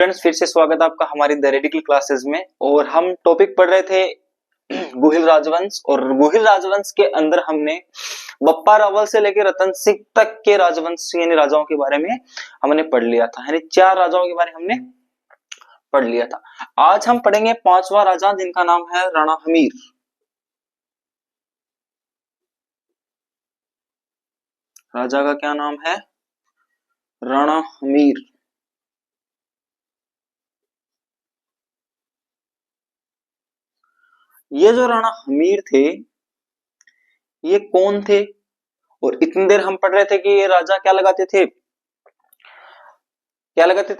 Friends, फिर से स्वागत है आपका हमारी द रेडिकल क्लासेस में। और हम टॉपिक पढ़ रहे थे गुहिल राजवंश, और गुहिल राजवंश के अंदर हमने बप्पा रावल से लेकर रतन सिंह तक के राजवंश यानी राजाओं के बारे में हमने पढ़ लिया था, यानी 4 राजाओं के बारे में हमने पढ़ लिया था। आज हम पढ़ेंगे 5वां राजा, जिनका नाम है राणा हमीर। राजा का क्या नाम है? राणा हमीर। ये जो राणा हमीर थे, ये कौन थे? और इतनी देर हम पढ़ रहे थे कि ये राजा क्या लगाते थे?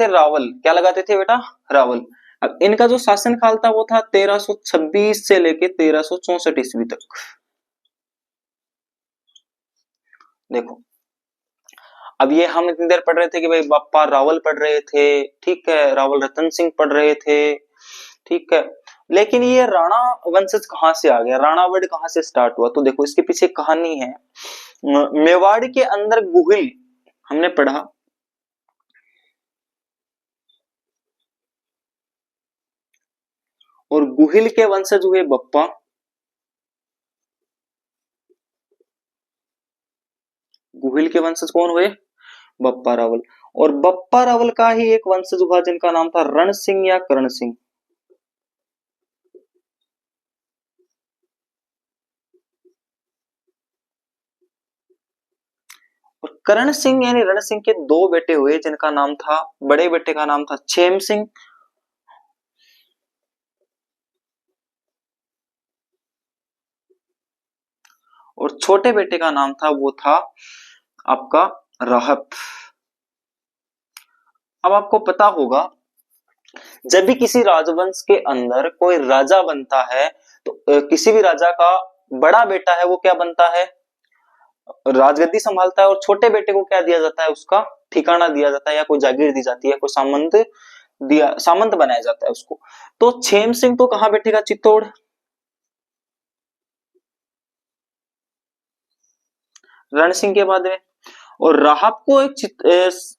रावल। क्या लगाते थे बेटा? रावल। अब इनका जो शासन काल था वो था 1326 से लेके 1364 ईस्वी तक। देखो, अब ये हम इतनी देर पढ़ रहे थे कि भाई बप्पा रावल पढ़ रहे थे, ठीक है, रावल रतन सिंह पढ़ रहे थे, ठीक है, लेकिन ये राणा वंशज कहां से आ गया? राणा वर्ड कहां से स्टार्ट हुआ? तो देखो, इसके पीछे कहानी है। मेवाड़ के अंदर गुहिल हमने पढ़ा, और गुहिल के वंशज हुए बप्पा। गुहिल के वंशज कौन हुए? बप्पा रावल। और बप्पा रावल का ही एक वंशज हुआ जिनका नाम था रण सिंह या करण सिंह। और करण सिंह यानी रण सिंह के 2 बेटे हुए, जिनका नाम था, बड़े बेटे का नाम था छेम सिंह, और छोटे बेटे का नाम था, वो था आपका राहत। अब आपको पता होगा, जब भी किसी राजवंश के अंदर कोई राजा बनता है तो किसी भी राजा का बड़ा बेटा है वो क्या बनता है? राजगद्दी संभालता है। और छोटे बेटे को क्या दिया जाता है? उसका ठिकाना दिया जाता है, या कोई जागीर दी जाती है, कोई सामंत बनाया जाता है उसको। तो छेम सिंह तो कहां बैठेगा? चित्तौड़। रण सिंह के बाद में। और राहत को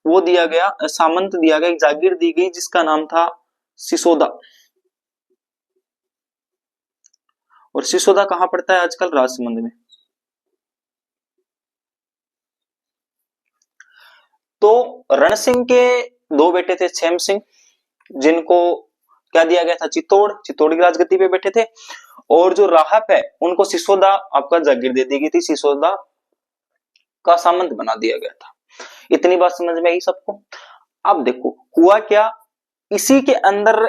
वो दिया गया, सामंत दिया गया, एक जागीर दी गई जिसका नाम था सिसोदा। और सिसोदा कहां पड़ता है आजकल? राजसमंद में। तो रण सिंह के 2 बेटे थे, छेम सिंह, जिनको क्या दिया गया था? चित्तौड़ की राजगद्दी पे बैठे थे। और जो राहत है उनको सिसोदा आपका जागीर दे दी गई थी, सिसोदा का सामंत बना दिया गया था। इतनी बात समझ में आई सबको? अब देखो हुआ क्या, इसी के अंदर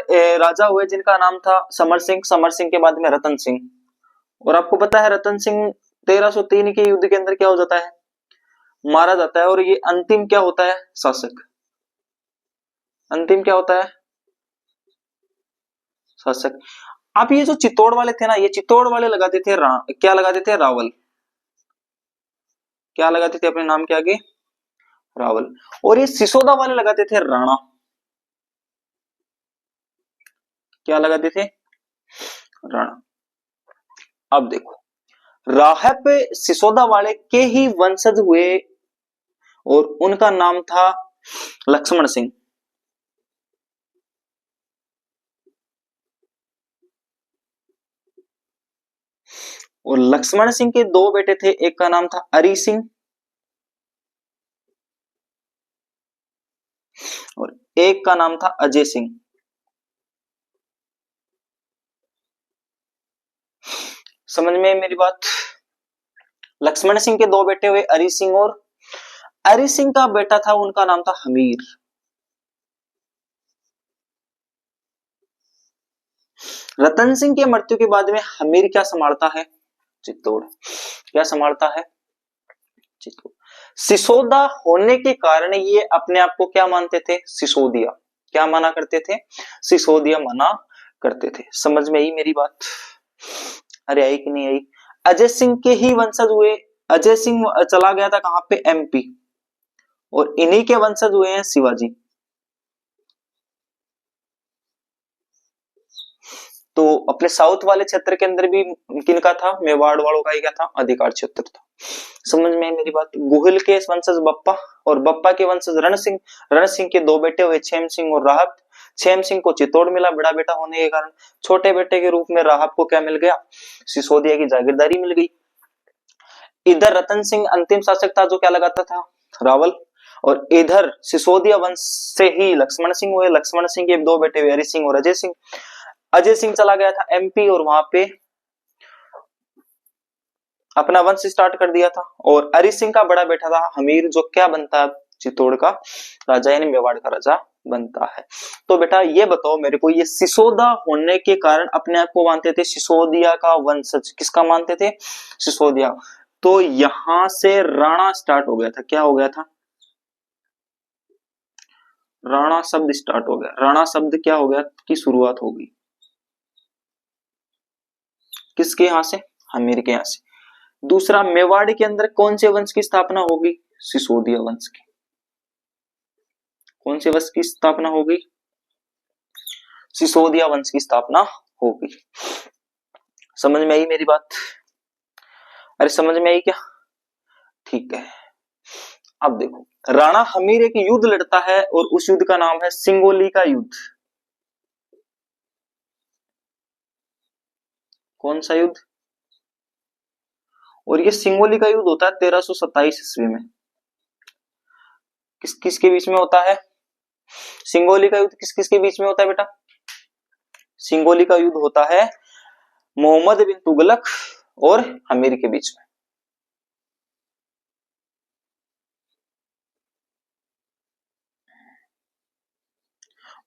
राजा हुए जिनका नाम था समर सिंह। समर सिंह के बाद में रतन सिंह। और आपको पता है रतन सिंह 1303 के युद्ध के अंदर क्या हो जाता है? मारा जाता है। और ये अंतिम क्या होता है? शासक। अंतिम क्या होता है? शासक। अब ये जो चित्तौड़ वाले थे ना, ये चित्तौड़ वाले लगाते थे क्या लगाते थे? रावल। क्या लगाते थे अपने नाम के आगे? रावल। और ये सिसोदा वाले लगाते थे राणा। क्या लगाते थे? राणा। अब देखो, राहत सिसोदा वाले के ही वंशज हुए, और उनका नाम था लक्ष्मण सिंह। और लक्ष्मण सिंह के 2 बेटे थे, एक का नाम था अरी सिंह, और एक का नाम था अजय सिंह। समझ में मेरी बात? लक्ष्मण सिंह के 2 बेटे हुए अरी सिंह, और अरी सिंह का बेटा था, उनका नाम था हमीर। रतन सिंह के मृत्यु के बाद में हमीर क्या संभालता है? चित्तौड़। क्या संभालता है? चित्तौड़। सिसोदा होने के कारण ये अपने आप को क्या मानते थे? सिसोदिया। क्या माना करते थे? सिसोदिया माना करते थे। समझ में आई मेरी बात? अरे आई कि नहीं आई? अजय सिंह के ही वंशज हुए। अजय सिंह चला गया था कहां पे? एमपी। और इन्हीं के वंशज हुए हैं शिवाजी। तो अपने साउथ वाले क्षेत्र के अंदर भी किनका था? मेवाड़ वालों का ही क्या था? अधिकार क्षेत्र था। समझ में मेरी बात? गुहिल के वंशज बप्पा, और बप्पा के वंशज रण सिंह। रण सिंह के 2 बेटे हुए छेम सिंह और राहत। छेम सिंह को चित्तौड़ मिला बड़ा बेटा होने के कारण। छोटे बेटे के रूप में राहब को क्या मिल गया, सिसोदिया की जागीरदारी मिल गई। इधर रतन सिंह अंतिम शासक था जो क्या लगाता था, रावल। और इधर सिसोदिया वंश से ही लक्ष्मण सिंह हुए। लक्ष्मण सिंह के दो बेटे हरि सिंह और अजय सिंह। अजय सिंह चला गया था एमपी और वहां पे अपना वंश स्टार्ट कर दिया था। और हरि सिंह का बड़ा बेटा था हमीर जो क्या बनता है, चित्तौड़ का राजा यानी मेवाड़ का राजा बनता है। तो बेटा ये बताओ मेरे को, ये सिसोदा होने के कारण अपने आप को मानते थे सिसोदिया का वंशज। किसका मानते थे, सिसोदिया। तो यहां से राणा स्टार्ट हो गया था। क्या हो गया था, राणा शब्द स्टार्ट हो गया। राणा शब्द क्या हो गया की शुरुआत होगी, किसके यहां से, हमीर के यहां से। दूसरा, मेवाड़ के अंदर कौन से वंश की स्थापना होगी, सिसोदिया वंश की। कौन से वंश की स्थापना होगी, सिसोदिया वंश की स्थापना होगी। समझ में आई मेरी बात, अरे समझ में आई क्या, ठीक है। अब देखो, राणा हमीर एक युद्ध लड़ता है और उस युद्ध का नाम है सिंगोली का युद्ध। कौन सा युद्ध, और ये सिंगोली का युद्ध होता है 1327 ईस्वी में। किस किस के बीच में होता है, सिंगोली का युद्ध किस किस के बीच में होता है बेटा, सिंगोली का युद्ध होता है मोहम्मद बिन तुगलक और हमीर के बीच में।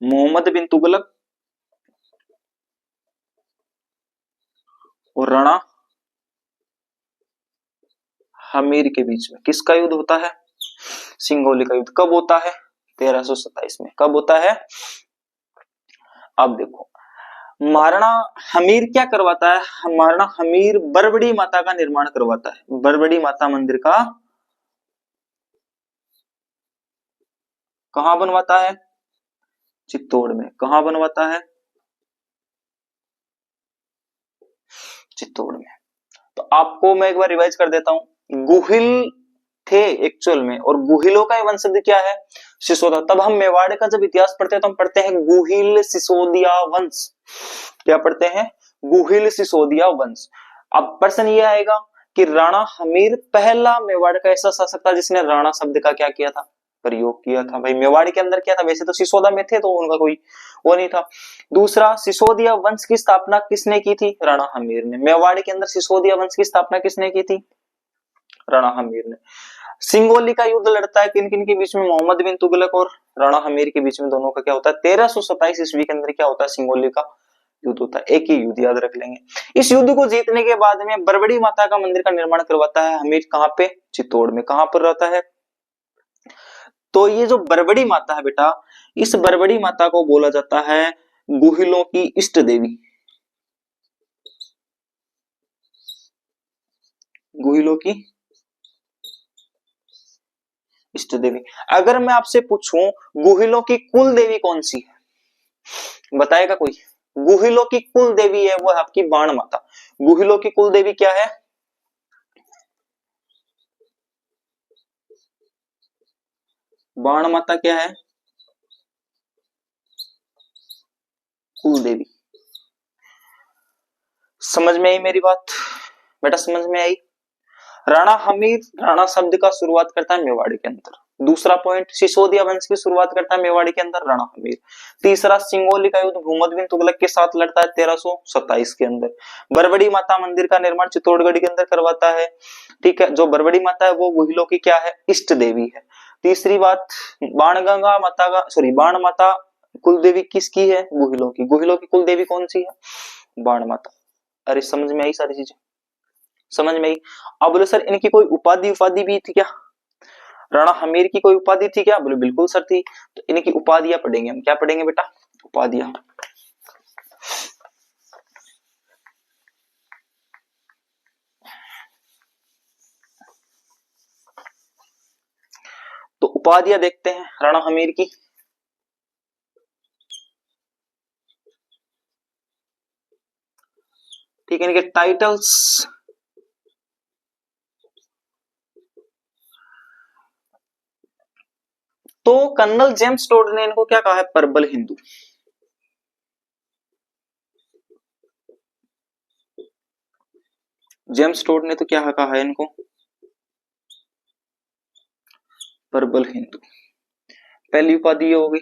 मोहम्मद बिन तुगलक और राणा हमीर के बीच में किसका युद्ध होता है, सिंगोली का युद्ध। कब होता है, 1327 में। कब होता है, अब देखो, महाराणा हमीर क्या करवाता है, महाराणा हमीर बरबड़ी माता का निर्माण करवाता है। बरबड़ी माता मंदिर का कहां बनवाता है, चित्तौड़ में। कहां बनवाता है, चित्तौड़ में। तो आपको मैं एक बार रिवाइज कर देता हूं। गुहिल थे एक्चुअल में, और गुहिलों का वंशज क्या है, सिसोदा। तब हम मेवाड़ का जब इतिहास पढ़ते हैं तो हम पढ़ते हैं गुहिल सिसोदिया वंश। क्या पढ़ते हैं, गुहिल सिसोदिया वंश। अब प्रश्न ये आएगा कि राणा हमीर पहला मेवाड़ का ऐसा शासक था जिसने राणा शब्द का क्या किया था, प्रयोग किया था। भाई मेवाड़ के अंदर क्या था, वैसे तो सिसोदा में थे तो उनका कोई वो नहीं था। दूसरा, सिसोदिया वंश की स्थापना किसने की थी, राणा हमीर ने। मेवाड़ के अंदर सिसोदिया वंश की स्थापना किसने की थी, राणा हमीर ने। सिंगोली का युद्ध लड़ता है किन किन के बीच में, मोहम्मद बिन तुगलक और राणा हमीर के बीच में। दोनों का क्या होता है, 1327 ईस्वी के अंदर क्या होता है, सिंगोली का युद्ध होता है। एक ही युद्ध याद रख लेंगे। इस युद्ध को जीतने के बाद में बरबड़ी माता का मंदिर का निर्माण करवाता है हमीर। कहां पे, चित्तौड़ में। कहां पर रहता है, तो ये जो बरबड़ी माता है बेटा, इस बरबड़ी माता को बोला जाता है गुहिलों की इष्ट देवी। गुहिलों की इष्ट देवी। अगर मैं आपसे पूछूं गुहिलों की कुल देवी कौन सी है, बताएगा कोई। गुहिलों की कुल देवी है वो है आपकी बाण माता। गुहिलों की कुल देवी क्या है, बाण माता क्या है, कुल देवी। समझ में आई मेरी बात बेटा, समझ में आई। राणा हमीर राणा शब्द का शुरुआत करता है मेवाड़ के अंदर। दूसरा पॉइंट, सिसोदिया वंश की शुरुआत करता है मेवाड़ के अंदर राणा हमीर। तीसरा, सिंगोली का युद्ध मोहम्मद बिन तुगलक के साथ लड़ता है 1327 के अंदर। बरबड़ी माता मंदिर का निर्माण चित्तौड़गढ़ के अंदर करवाता है। ठीक है, जो बरबड़ी माता है वो गुहिलों की क्या है, इष्ट देवी है। तीसरी बात, बाणगंगा माता का बाण माता कुल देवी किसकी है, गुहिलों की। गुहिलों की कुल देवी कौन सी है, बाण माता। अरे समझ में आई सारी चीजें, समझ में आई। अब बोले सर इनकी कोई उपाधि उपाधि भी थी क्या, राणा हमीर की कोई उपाधि थी क्या, बोले बिल्कुल सर थी। तो इनकी उपाधियां पढ़ेंगे हम। क्या पढ़ेंगे बेटा, उपाधियां। तो उपाधियां देखते हैं राणा हमीर की। ठीक है, इनके टाइटल्स। तो कर्नल जेम्स टोड ने इनको क्या कहा है, प्रबल हिंदू। जेम्स टोड ने तो क्या कहा है इनको, प्रबल हिंदू, पहली उपाधि हो गई।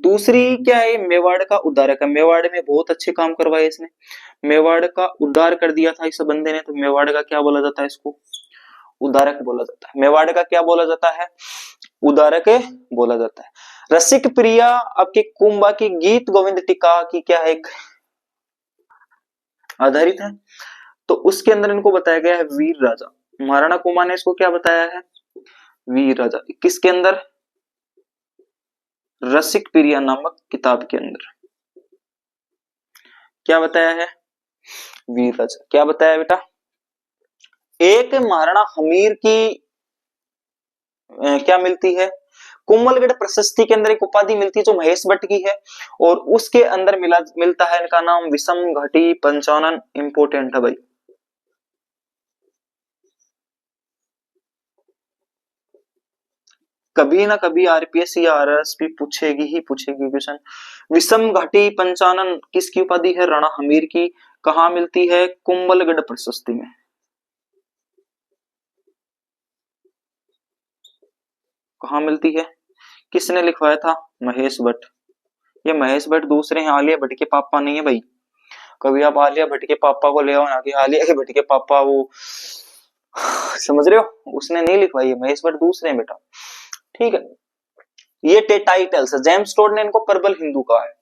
दूसरी क्या है, मेवाड़ का उद्धारक है, मेवाड़ में बहुत अच्छे काम करवाए इसने, मेवाड़ का उद्धार कर दिया था इस बंदे ने, तो मेवाड़ का क्या बोला जाता है, इसको उद्धारक बोला जाता है। मेवाड़ का क्या बोला जाता है, उद्धारक बोला जाता है। रसिक प्रिया आपके कुंभा की गीत गोविंद टीका की क्या है, एक आधारित है, तो उसके अंदर इनको बताया गया है वीर राजा। महाराणा कुंभा ने इसको क्या बताया है, वीर राजा, किसके अंदर, रसिक प्रिया नामक किताब के अंदर क्या बताया है, वीर राजा। क्या बताया बेटा, एक महाराणा हमीर की क्या मिलती है, कोमलगढ़ प्रशस्ति के अंदर एक उपाधि मिलती है जो महेश भट्ट की है, और उसके अंदर मिलता है इनका नाम विषम घटी पंचानन, इंपोर्टेंट है भाई। कभी ना कभी आरपीएस या आरएसपी पूछेगी ही पूछेगी क्वेश्चन। विषम घाटी पंचानन किसकी उपाधि है, राणा हमीर की, कहां मिलती है, कुंभलगढ़ प्रशस्ति में। कहां मिलती है, किसने लिखवाया था, महेश भट्ट। ये महेश भट्ट दूसरे हैं, आलिया भट्ट के पापा नहीं है भाई। कभी आप आलिया भट्ट के पापा को ले आओ ना कि आलिया भट्ट के पापा वो समझ रहे हो, उसने नहीं लिखवाई है, महेश भट्ट दूसरे हैं बेटा, ठीक है। ये टाइटल्स है, जेम्स टोड ने इनको प्रबल हिंदू कहा है,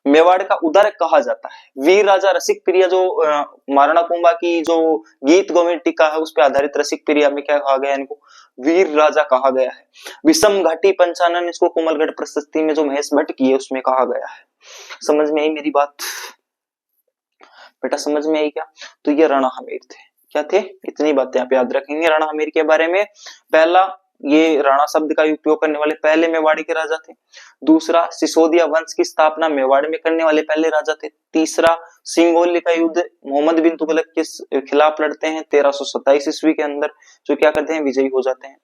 मेवाड़ का उद्धारक कहा जाता है, वीर राजा रसिक प्रिया जो महाराणा कुंभा की जो गीत गोविंद टीका है उस पर आधारित रसिक प्रिया में क्या कहा गया, इनको वीर राजा कहा गया है। विषम घाटी पंचानन इसको कोमलगढ़ प्रशस्ति में जो महेश भट्ट की है उसमें कहा गया है। समझ में आई मेरी बात बेटा, समझ में आई क्या, तो ये राणा हमीर थे, क्या थे, इतनी बातें आप याद रखेंगे राणा हमीर के बारे में। पहला, ये राणा शब्द का उपयोग करने वाले पहले मेवाड़ी के राजा थे। दूसरा, सिसोदिया वंश की स्थापना मेवाड़ में करने वाले पहले राजा थे। तीसरा, सिंगोली का युद्ध मोहम्मद बिन तुगलक के खिलाफ लड़ते हैं 1327 ईस्वी के अंदर, जो क्या करते हैं, विजयी हो जाते हैं।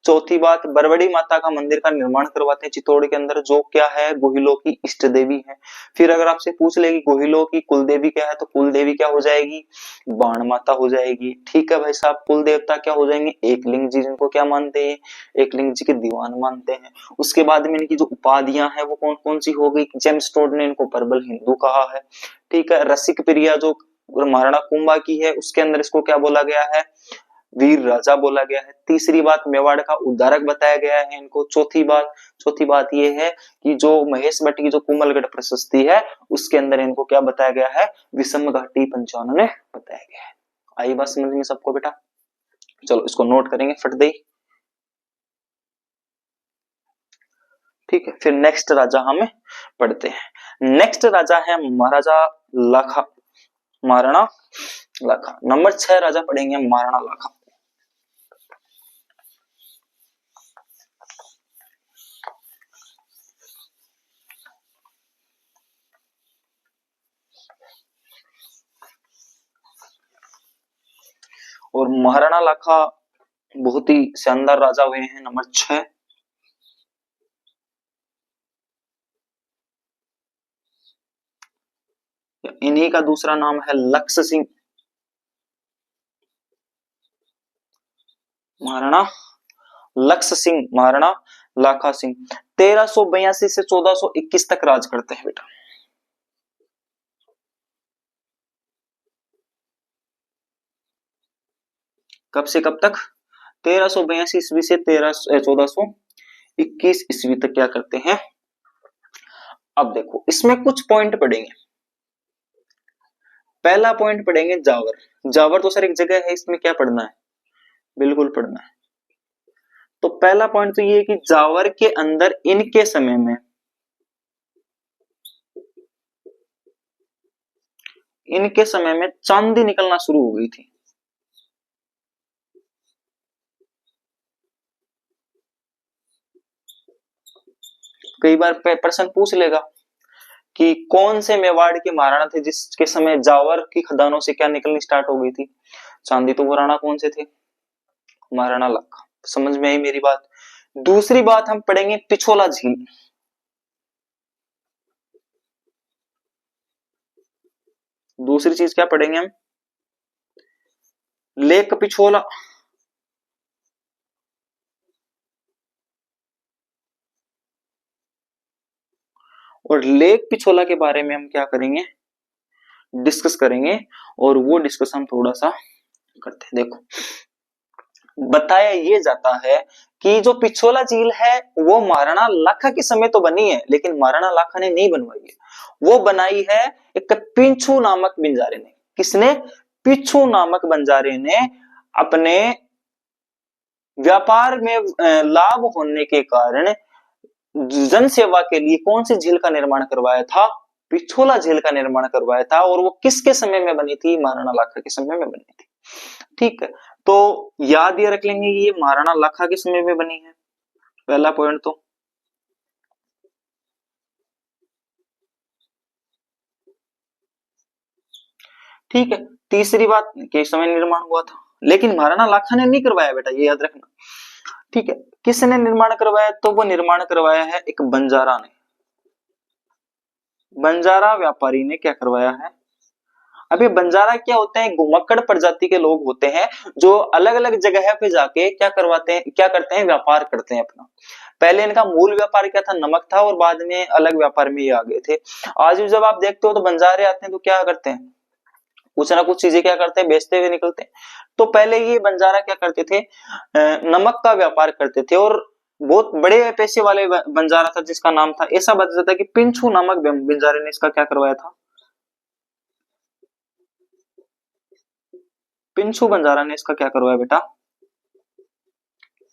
चौथी बात, बरवड़ी माता का मंदिर का निर्माण करवाते हैं चित्तौड़ के अंदर, जो क्या है, गोहिलों की इष्ट देवी है। फिर अगर आपसे पूछ ले कि गोहिलों की कुल देवी क्या है, तो कुल देवी क्या हो जाएगी, बाण माता हो जाएगी। ठीक है भाई साहब, कुल देवता क्या हो जाएंगे, एकलिंग जी, जिनको क्या मानते हैं, एकलिंग जी के दीवान मानते हैं। उसके बाद में इनकी जो उपाधियां हैं वो कौन कौन सी हो गई, जेम्स टोड ने इनको प्रबल हिंदू कहा है। ठीक है, रसिक प्रिया जो महाराणा कुंभा की है उसके अंदर इसको क्या बोला गया है, वीर राजा बोला गया है। तीसरी बात, मेवाड़ का उद्धारक बताया गया है इनको। चौथी बात ये है कि जो महेश भट्ट की जो कुंभलगढ़ प्रशस्ति है उसके अंदर इनको क्या बताया गया है, विषम घाटी पंचानन बताया गया है। आई बात समझ में सबको बेटा, चलो इसको नोट करेंगे फट दे। ठीक है, फिर नेक्स्ट राजा हम पढ़ते हैं। नेक्स्ट राजा है महाराजा लाखा, महाराणा लाखा। नंबर 6 राजा पढ़ेंगे महाराणा लाखा। और महाराणा लाखा बहुत ही शानदार राजा हुए हैं। नंबर 6, इन्हीं का दूसरा नाम है लक्ष्य सिंह। महाराणा लक्ष्य सिंह, महाराणा लाखा सिंह 1382 से 1421 तक राज करते हैं बेटा। कब से कब तक, 1382 ईस्वी से 1421 ईस्वी तक क्या करते हैं। अब देखो इसमें कुछ पॉइंट पढ़ेंगे। पहला पॉइंट पढ़ेंगे जावर। जावर तो सर एक जगह है, इसमें क्या पढ़ना है, बिल्कुल पढ़ना है। तो पहला पॉइंट तो ये है कि जावर के अंदर इनके समय में चांदी निकलना शुरू हो गई थी। कई बार प्रश्न पूछ लेगा कि कौन से मेवाड़ के महाराणा थे जिसके समय जावर की खदानों से क्या निकलनी स्टार्ट हो गई थी, चांदी। तो वो राणा कौन से थे, महाराणा लाखा। समझ में आई मेरी बात। दूसरी बात हम पढ़ेंगे पिछोला झील। दूसरी चीज क्या पढ़ेंगे हम, लेक पिछोला, और लेक पिछोला के बारे में हम क्या करेंगे, डिस्कस करेंगे, और वो डिस्कस हम थोड़ा सा करते हैं। देखो, बताया ये जाता है कि जो पिछोला झील है वो महाराणा लाखा के समय तो बनी है, लेकिन महाराणा लाखा ने नहीं बनवाई है, वो बनाई है एक पिंचू नामक बंजारे ने। किसने? पिंचू नामक बंजारे ने अपने व्यापार में लाभ होने के कारण जन सेवा के लिए कौन सी झील का निर्माण करवाया था? पिछोला झील का निर्माण करवाया था। और वो किसके समय में बनी थी? महाराणा लाखा के समय में बनी थी। ठीक है, तो याद ये रख लेंगे ये महाराणा लाखा के समय में बनी है, पहला पॉइंट तो। ठीक है, तीसरी बात किस समय निर्माण हुआ था, लेकिन महाराणा लाखा ने नहीं करवाया बेटा, ये याद रखना। ठीक है, किसने निर्माण करवाया? तो वो निर्माण करवाया है एक बंजारा ने, बंजारा व्यापारी ने क्या करवाया है। अभी बंजारा क्या होते हैं? घुमक्कड़ प्रजाति के लोग होते हैं जो अलग अलग जगह पे जाके क्या करवाते हैं, क्या करते हैं, व्यापार करते हैं अपना। पहले इनका मूल व्यापार क्या था? नमक था, और बाद में अलग व्यापार में ये आ गए थे। आज भी जब आप देखते हो तो बंजारे आते हैं तो क्या करते हैं, कुछ ना कुछ चीजें क्या करते हैं, बेचते हुए निकलते हैं। तो पहले ये बंजारा क्या करते थे, नमक का व्यापार करते थे, और बहुत बड़े पैसे वाले बंजारा था जिसका नाम था, ऐसा बताया जाता है कि पिंचू नामक बंजारे ने इसका क्या करवाया था, पिंचू बंजारा ने इसका क्या करवाया बेटा,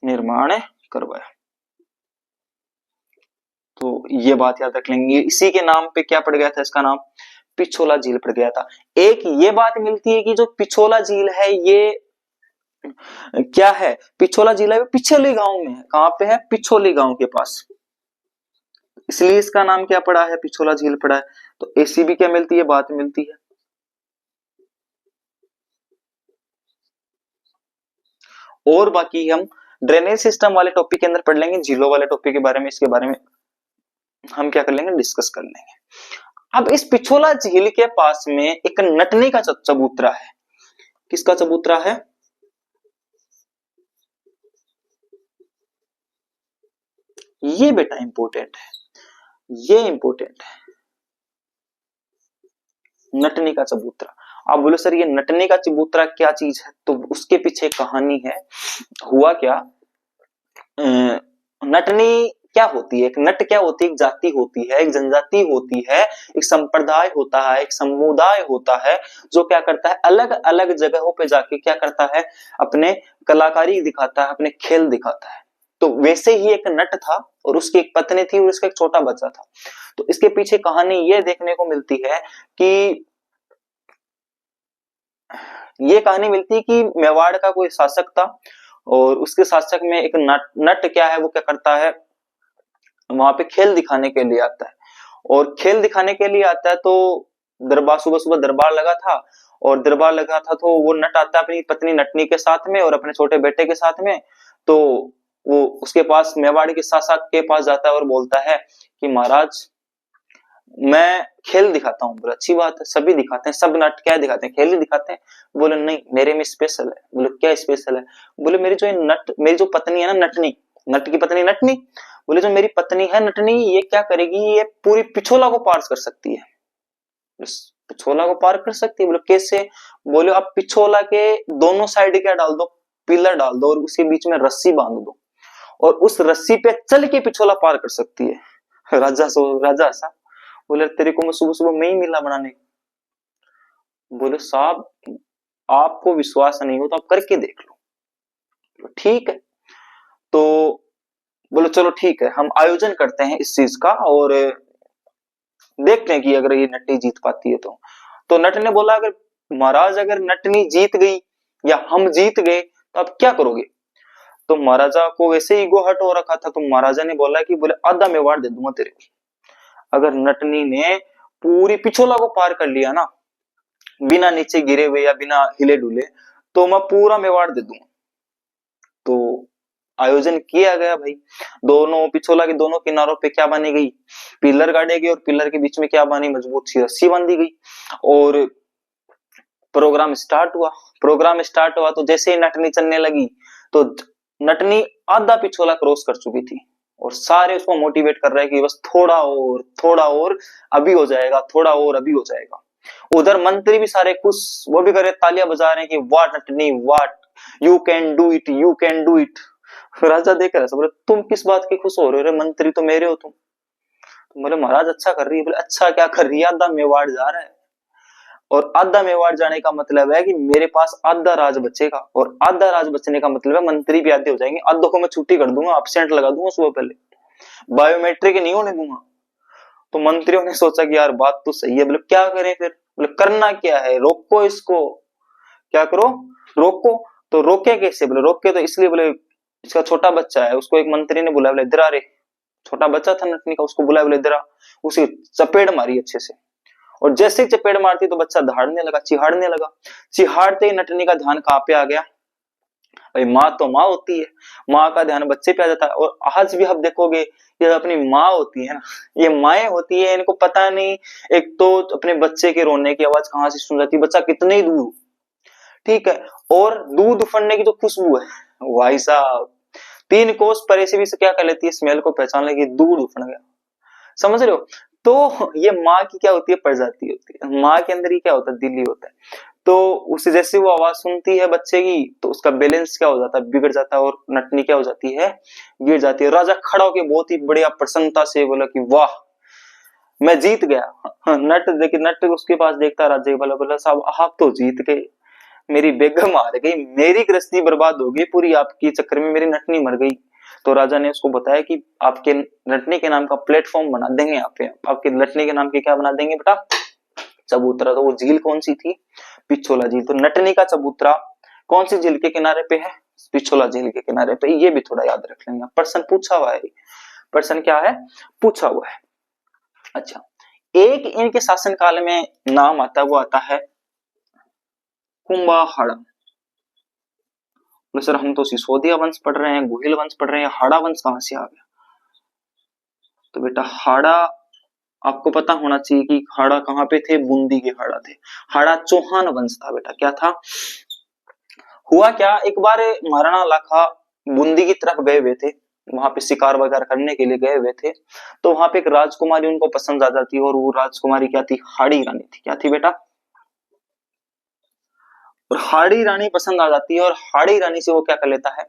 निर्माण करवाया। तो ये बात याद रख लेंगे, इसी के नाम पे क्या पड़ गया था, इसका नाम पिछोला झील पड़ गया था। एक ये बात मिलती है कि जो पिछोला झील है ये क्या है, पिछोला झील है पिछोली गांव में है। कहां पे है? पिछोली गांव के पास, इसलिए इसका नाम क्या पड़ा है, पिछोला झील पड़ा है। तो ऐसी भी क्या मिलती है, बात मिलती है। और बाकी हम ड्रेनेज सिस्टम वाले टॉपिक के अंदर पढ़ लेंगे, झीलों वाले टॉपिक के बारे में, इसके बारे में हम क्या कर लेंगे, डिस्कस कर लेंगे। अब इस पिछोला झील के पास में एक नटनी का चबूतरा है। किसका चबूतरा है? ये बेटा इंपॉर्टेंट है, ये इंपॉर्टेंट है, नटनी का चबूतरा। आप बोलो सर ये नटनी का चबूतरा क्या चीज है, तो उसके पीछे कहानी है। हुआ क्या, नटनी क्या होती है, एक नट क्या होती है, एक जाति होती है, एक जनजाति होती है, एक संप्रदाय होता है, एक समुदाय होता है, जो क्या करता है, अलग अलग जगहों पे जाके क्या करता है, अपने कलाकारी दिखाता है, अपने खेल दिखाता है। तो वैसे ही एक नट था और उसकी एक पत्नी थी और उसका एक छोटा बच्चा था। तो इसके पीछे कहानी ये देखने को मिलती है कि ये कहानी मिलती है कि मेवाड़ का कोई शासक था, और उसके शासक में एक नट क्या है, वो क्या करता है, वहां पे खेल दिखाने के लिए आता है। और खेल दिखाने के लिए आता है तो दरबार, सुबह सुबह दरबार लगा था, और दरबार लगा था तो वो नट आता है अपनी पत्नी नटनी के साथ में और अपने छोटे बेटे के साथ में। तो वो उसके पास मेवाड़ के शासक के पास जाता है और बोलता है कि महाराज मैं खेल दिखाता हूँ। बोले अच्छी बात है, सभी दिखाते हैं, सब नट क्या दिखाते हैं, खेल ही दिखाते हैं। बोले नहीं, मेरे में स्पेशल है। बोले क्या स्पेशल है? बोले मेरी जो नट, मेरी जो पत्नी है ना नटनी, नट की पत्नी नटनी, बोले जो मेरी पत्नी है नटनी ये क्या करेगी, ये पूरी पिछोला को पार कर सकती है। पिछोला को पार कर सकती है? बोले कैसे? बोले आप पिछोला के दोनों साइड क्या डाल दो, पिलर डाल दो, और उसके बीच में रस्सी बांध दो, और उस रस्सी पे चल के पिछोला पार कर सकती है। राजा सा बोले तेरे को मैं सुबह सुबह में ही मिला बनाने। बोले साहब आपको विश्वास नहीं हो तो आप करके देख लो। ठीक है, तो बोले चलो ठीक है, हम आयोजन करते हैं इस चीज का और देखते हैं कि अगर ये नटनी जीत पाती है तो नट ने बोला अगर महाराज अगर नटनी जीत गई या हम जीत गए तो आप क्या करोगे? तो महाराजा को वैसे ईगो हर्ट हो रखा था, तो महाराजा ने बोला कि बोले आधा मेवाड़ दे दूंगा तेरे को, अगर नटनी ने पूरी पिछोला को पार कर लिया ना बिना नीचे गिरे हुए या बिना हिले डुले, तो मैं पूरा मेवाड़ दे दूंगा। तो आयोजन किया गया भाई, दोनों पिछोला के दोनों किनारों पे क्या बनी गई, पिलर गाड़े गए, और पिलर के बीच में क्या बनी, मजबूत सी रस्सी बांधी गई। और प्रोग्राम स्टार्ट हुआ। प्रोग्राम स्टार्ट हुआ तो जैसे ही नटनी चलने लगी तो नटनी आधा पिछोला क्रॉस कर चुकी थी और सारे उसको मोटिवेट कर रहे हैं कि बस थोड़ा और अभी हो जाएगा, थोड़ा और अभी हो जाएगा। उधर मंत्री भी सारे खुश, वो भी करे तालियां बजा रहे हैं कि वाह नटनी वाह, you can do it, you can do it. राजा देख रहा है, बोले तुम किस बात के खुश हो रहे हो, मंत्री तो मेरे हो तुम। बोले महाराज अच्छा कर रही है। बोले अच्छा क्या कर रही है, आधा मेवाड़ जा रहा है और आधा मेवाड़ जाने का मतलब है कि मेरे पास आधा राज बचेगा और आधा राज बचने का मतलब है मंत्री भी आधे हो जाएंगे। आधों को मैं छुट्टी कर दूंगा, एब्सेंट लगा दूंगा सुबह पहले, बायोमेट्रिक नहीं होने दूंगा। तो मंत्रियों ने सोचा कि यार बात तो सही है। बोले क्या करें फिर, बोले करना क्या है, रोको इसको, क्या करो रोको। तो रोके कैसे, बोले रोके तो इसलिए, बोले इसका छोटा बच्चा है, उसको एक मंत्री ने बुलाया, बोले इधर आ रे, छोटा बच्चा था नटनी का, उसको बुलाया, बोले इधर आ। उसे चपेट मारी अच्छे से और जैसे ही चपेट मारती तो बच्चा दहाड़ने लगा, चिहाड़ने लगा। चिहाड़ते ही नटनी का ध्यान कहां पे आ गया, भाई माँ तो माँ होती है, माँ का ध्यान बच्चे पे आ जाता है। और आज भी आप देखोगे ये अपनी माँ होती है ना, ये माएँ होती है, इनको पता नहीं एक तो अपने बच्चे के रोने की आवाज कहाँ से सुन जाती है, बच्चा कितने ही दूर, ठीक है, और दूध उफड़ने की जो खुशबू है भाई साहब 3 कोस परे से भी क्या कर लेती है, स्मेल को पहचान लेगी, दूध उफड़ गया, समझ रहे हो। तो ये माँ की क्या होती है, प्रजाति होती है, माँ के अंदर ही क्या होता है, दिल ही होता है। तो उसे जैसे वो आवाज सुनती है बच्चे की तो उसका बैलेंस क्या हो जाता है, बिगड़ जाता है और नटनी क्या हो जाती है, गिर जाती है। राजा खड़ा होकर बहुत ही बढ़िया प्रसन्नता से बोला कि वाह मैं जीत गया। नट उसके पास देखता, राजा बोला, बोला साहब आप तो जीत गए, मेरी बेगम हार गई, मेरी गृहस्थी बर्बाद हो गई पूरी, आपकी चक्कर में मेरी नटनी मर गई। तो राजा ने उसको बताया कि आपके नटनी के नाम का प्लेटफॉर्म बना देंगे, यहाँ पे आपके नटनी के नाम के क्या बना देंगे बेटा, चबूतरा। तो वो झील कौन सी थी, पिछोला झील। तो नटनी का चबूतरा कौन सी झील के किनारे पे है, पिछोला झील के किनारे पे। ये भी थोड़ा याद रख लेंगे, प्रश्न पूछा हुआ है, प्रश्न क्या है, पूछा हुआ है। अच्छा, एक इनके शासन काल में नाम आता है, वो आता है कुंभा। सर हम तो सिसोदिया वंश पढ़ रहे हैं, गुहिल वंश पढ़ रहे हैं, हाड़ा वंश कहां से आ गया। तो बेटा हाड़ा आपको पता होना चाहिए कि हाड़ा कहां पे थे, बूंदी के हाड़ा थे। हाड़ा चौहान वंश था बेटा, क्या था। हुआ क्या, एक बार महाराणा लाखा बूंदी की तरफ गए हुए थे, वहां पे शिकार वगैरह करने के लिए गए हुए थे। तो वहां पे एक राजकुमारी उनको पसंद आ जाती है और वो राजकुमारी क्या थी, हाड़ी रानी थी। क्या थी बेटा, और हाड़ी रानी पसंद आ जाती है और हाड़ी रानी से वो क्या कर लेता है,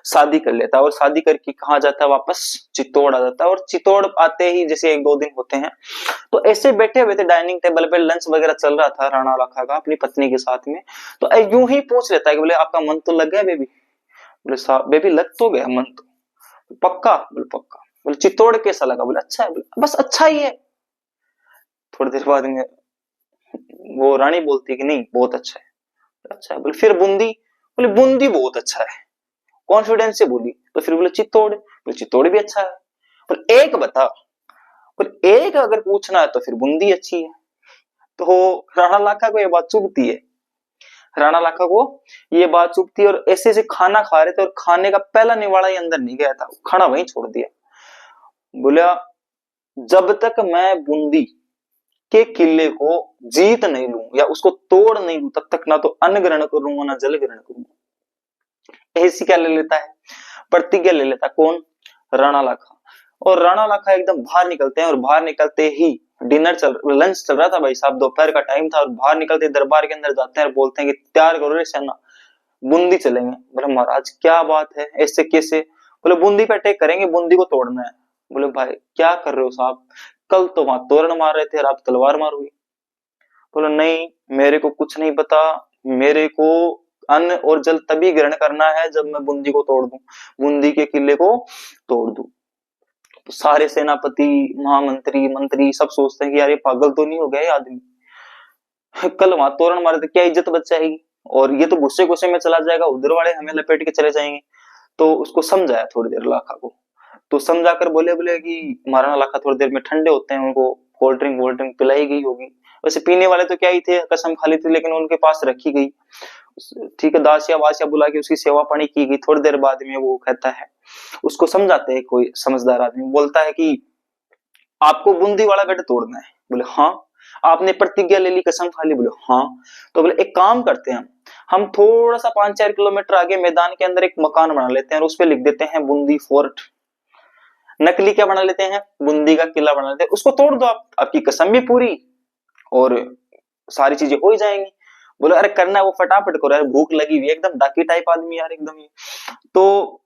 शादी कर लेता है। और शादी करके कहा जाता है, वापस चित्तौड़ आ जाता है। और चित्तौड़ आते ही जैसे 1-2 दिन होते हैं तो ऐसे बैठे हुए थे डाइनिंग टेबल पे, लंच वगैरह चल रहा था राणा लाखा का अपनी पत्नी के साथ में। तो यूं ही पूछ लेता है कि बोले आपका मन तो लग गया बेबी। बोले साहब बेबी लग तो गया मन तो, पक्का। बोले पक्का। बोले चित्तौड़ कैसा लगा, बोले अच्छा है। बोले बस अच्छा ही है। थोड़ी देर बाद में वो रानी बोलती है कि नहीं बहुत अच्छा है। अच्छा है। बोले फिर बूंदी, बोले बूंदी बहुत अच्छा है, कॉन्फिडेंस से बोली। तो फिर बोले चित्तौड़, बोले चित्तौड़ भी अच्छा है। बोले एक बता, बोले एक अगर पूछना है तो फिर बूंदी अच्छी है। तो राणा लाखा को ये बात चुभती है, राणा लाखा को ये बात चुभती है और ऐसे ऐसे खाना खा रहे थे और खाने का पहला निवाड़ा ही अंदर नहीं गया था, खाना वहीं छोड़ दिया। बोला जब तक मैं बूंदी के किले को जीत नहीं लूं या उसको तोड़ नहीं लूं तब तक ना तो अन्न ग्रहण करूंगा ना जल ग्रहण करूंगा। ऐसी क्या ले लेता है, प्रतिज्ञा ले लेता। कौन, राणा लाखा। और राणा लाखा एकदम बाहर निकलते हैं और बाहर निकलते ही लंच चल रहा था भाई साहब, दोपहर का टाइम था और बाहर निकलते दरबार के अंदर जाते हैं और बोलते हैं कि तैयार करो रे सेना, बूंदी चलेंगे। बोले महाराज क्या बात है, ऐसे कैसे। बोले बूंदी पे अटैक करेंगे, बूंदी को तोड़ना है। बोले भाई क्या कर रहे हो साहब, कल तो वहां तोरण मार रहे थे और आप तलवार मारोगे। बोले नहीं मेरे को कुछ नहीं पता, मेरे को अन्न और जल तभी ग्रहण करना है जब मैं बूंदी को तोड़ दूं, बूंदी के किले को तोड़ दूं। तो सारे सेनापति महामंत्री मंत्री सब सोचते हैं कि यार ये पागल तो नहीं हो गया ये आदमी, कल वहां तोरण मारे थे क्या इज्जत बच जाएगी और ये तो गुस्से गुस्से में चला जाएगा, उधर वाले हमें लपेट के चले जाएंगे। तो उसको समझाया थोड़ी देर लाखा को, तो समझाकर बोले बोले कि महाराणा लाखा थोड़ी देर में ठंडे होते हैं, उनको कोल्ड ड्रिंक पिलाई गई होगी। वैसे पीने वाले तो क्या ही थे, कसम खाली थी, लेकिन उनके पास रखी गई। ठीक है, दासिया वासिया बुला के उसकी सेवा पानी की गई। थोड़ी देर बाद में वो कहता है, उसको समझाते हैं कोई समझदार आदमी, बोलता है कि आपको बूंदी वाला गढ़ तोड़ना है। बोले हाँ। आपने प्रतिज्ञा ले ली, कसम खा ली? बोले हाँ। तो बोले एक काम करते हैं, हम थोड़ा सा 5-4 किलोमीटर आगे मैदान के अंदर एक मकान बना लेते हैं और उस पर लिख देते हैं बूंदी फोर्ट। नकली क्या बना लेते हैं? बूंदी का किला बना लेते हैं। उसको तोड़ दो आप, आपकी कसम भी पूरी और सारी चीजें हो ही जाएंगी। बोले अरे करना है वो फटाफट करो यार, भूख लगी हुई है, एकदम डाकी टाइप आदमी यार एकदम ये। तो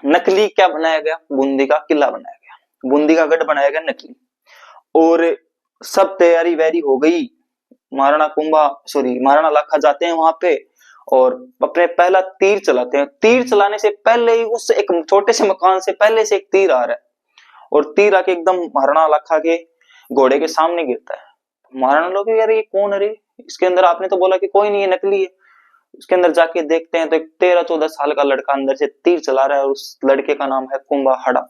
नकली क्या बनाया गया? बूंदी का किला बनाया गया, बूंदी का गढ़ बनाया गया नकली। और सब तैयारी वैरी हो गई, महाराणा लाखा जाते हैं वहां पे और अपने पहला तीर चलाते हैं। तीर चलाने से पहले ही उस एक छोटे से मकान से पहले से एक तीर आ रहा है और तीर आके एकदम महाराणा लाखा के घोड़े के सामने गिरता है। महाराणा लोग यार ये कौन है रे, इसके अंदर आपने तो बोला कि कोई नहीं है, नकली है। उसके अंदर जाके देखते हैं तो एक 13-14 साल का लड़का अंदर से तीर चला रहा है और उस लड़के का नाम है कुंभाहड़ा।